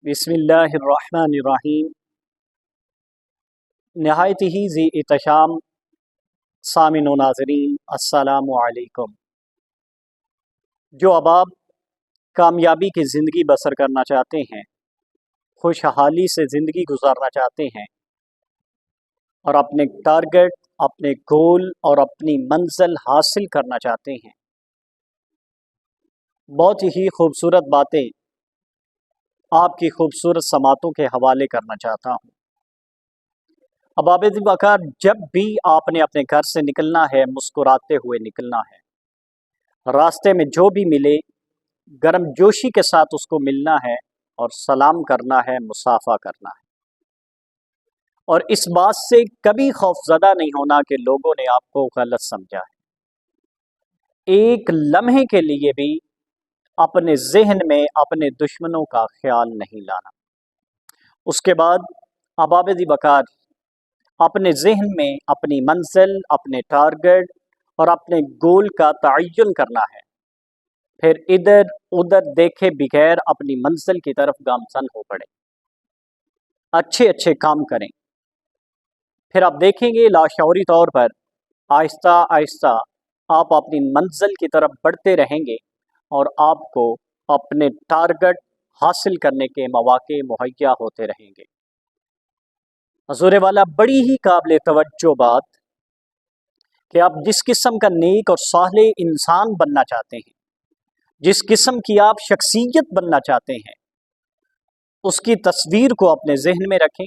بسم اللہ الرحمن الرحیم۔ نہایت ہی ذی احتشام سامعین و ناظرین، السلام علیکم۔ جو احباب کامیابی کی زندگی بسر کرنا چاہتے ہیں، خوشحالی سے زندگی گزارنا چاہتے ہیں اور اپنے ٹارگٹ، اپنے گول اور اپنی منزل حاصل کرنا چاہتے ہیں، بہت ہی خوبصورت باتیں آپ کی خوبصورت سماعتوں کے حوالے کرنا چاہتا ہوں۔ احباب وقار، جب بھی آپ نے اپنے گھر سے نکلنا ہے، مسکراتے ہوئے نکلنا ہے۔ راستے میں جو بھی ملے، گرم جوشی کے ساتھ اس کو ملنا ہے اور سلام کرنا ہے، مصافحہ کرنا ہے، اور اس بات سے کبھی خوف زدہ نہیں ہونا کہ لوگوں نے آپ کو غلط سمجھا ہے۔ ایک لمحے کے لیے بھی اپنے ذہن میں اپنے دشمنوں کا خیال نہیں لانا۔ اس کے بعد احباب وقار، اپنے ذہن میں اپنی منزل، اپنے ٹارگٹ اور اپنے گول کا تعین کرنا ہے، پھر ادھر ادھر دیکھے بغیر اپنی منزل کی طرف گامزن ہو پڑے، اچھے اچھے کام کریں۔ پھر آپ دیکھیں گے لاشعوری طور پر آہستہ آہستہ آپ اپنی منزل کی طرف بڑھتے رہیں گے اور آپ کو اپنے ٹارگٹ حاصل کرنے کے مواقع مہیا ہوتے رہیں گے۔ حضور والا، بڑی ہی قابل توجہ بات کہ آپ جس قسم کا نیک اور صالح انسان بننا چاہتے ہیں، جس قسم کی آپ شخصیت بننا چاہتے ہیں، اس کی تصویر کو اپنے ذہن میں رکھیں،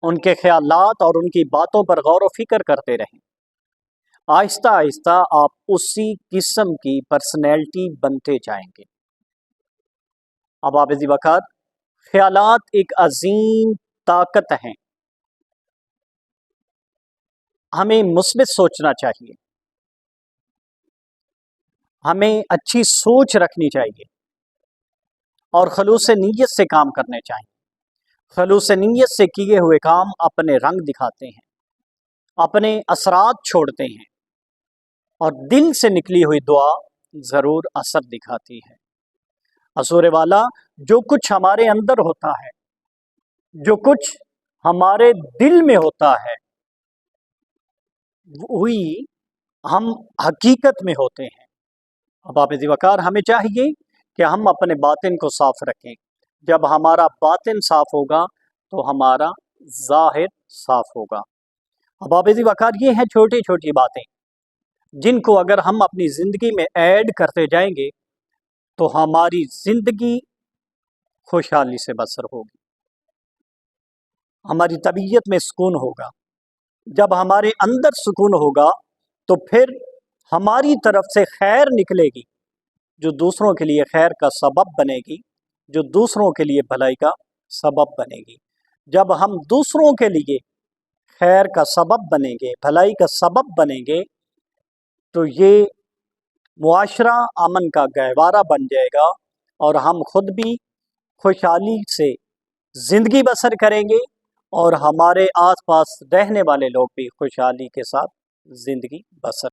ان کے خیالات اور ان کی باتوں پر غور و فکر کرتے رہیں۔ آہستہ آہستہ آپ اسی قسم کی پرسنالٹی بنتے جائیں گے۔ احباب وقار، خیالات ایک عظیم طاقت ہیں۔ ہمیں مثبت سوچنا چاہیے، ہمیں اچھی سوچ رکھنی چاہیے اور خلوص نیت سے کام کرنے چاہیے۔ خلوص نیت سے کیے ہوئے کام اپنے رنگ دکھاتے ہیں، اپنے اثرات چھوڑتے ہیں، اور دل سے نکلی ہوئی دعا ضرور اثر دکھاتی ہے۔ حضور والا، جو کچھ ہمارے اندر ہوتا ہے، جو کچھ ہمارے دل میں ہوتا ہے، وہی ہم حقیقت میں ہوتے ہیں۔ احباب وقار، ہمیں چاہیے کہ ہم اپنے باطن کو صاف رکھیں۔ جب ہمارا باطن صاف ہوگا تو ہمارا ظاہر صاف ہوگا۔ احباب وقار، یہ ہیں چھوٹی چھوٹی باتیں جن کو اگر ہم اپنی زندگی میں ایڈ کرتے جائیں گے تو ہماری زندگی خوشحالی سے بسر ہوگی، ہماری طبیعت میں سکون ہوگا۔ جب ہمارے اندر سکون ہوگا تو پھر ہماری طرف سے خیر نکلے گی، جو دوسروں کے لیے خیر کا سبب بنے گی، جو دوسروں کے لیے بھلائی کا سبب بنے گی۔ جب ہم دوسروں کے لیے خیر کا سبب بنیں گے، بھلائی کا سبب بنیں گے، تو یہ معاشرہ امن کا گہوارہ بن جائے گا اور ہم خود بھی خوشحالی سے زندگی بسر کریں گے اور ہمارے آس پاس رہنے والے لوگ بھی خوشحالی کے ساتھ زندگی بسر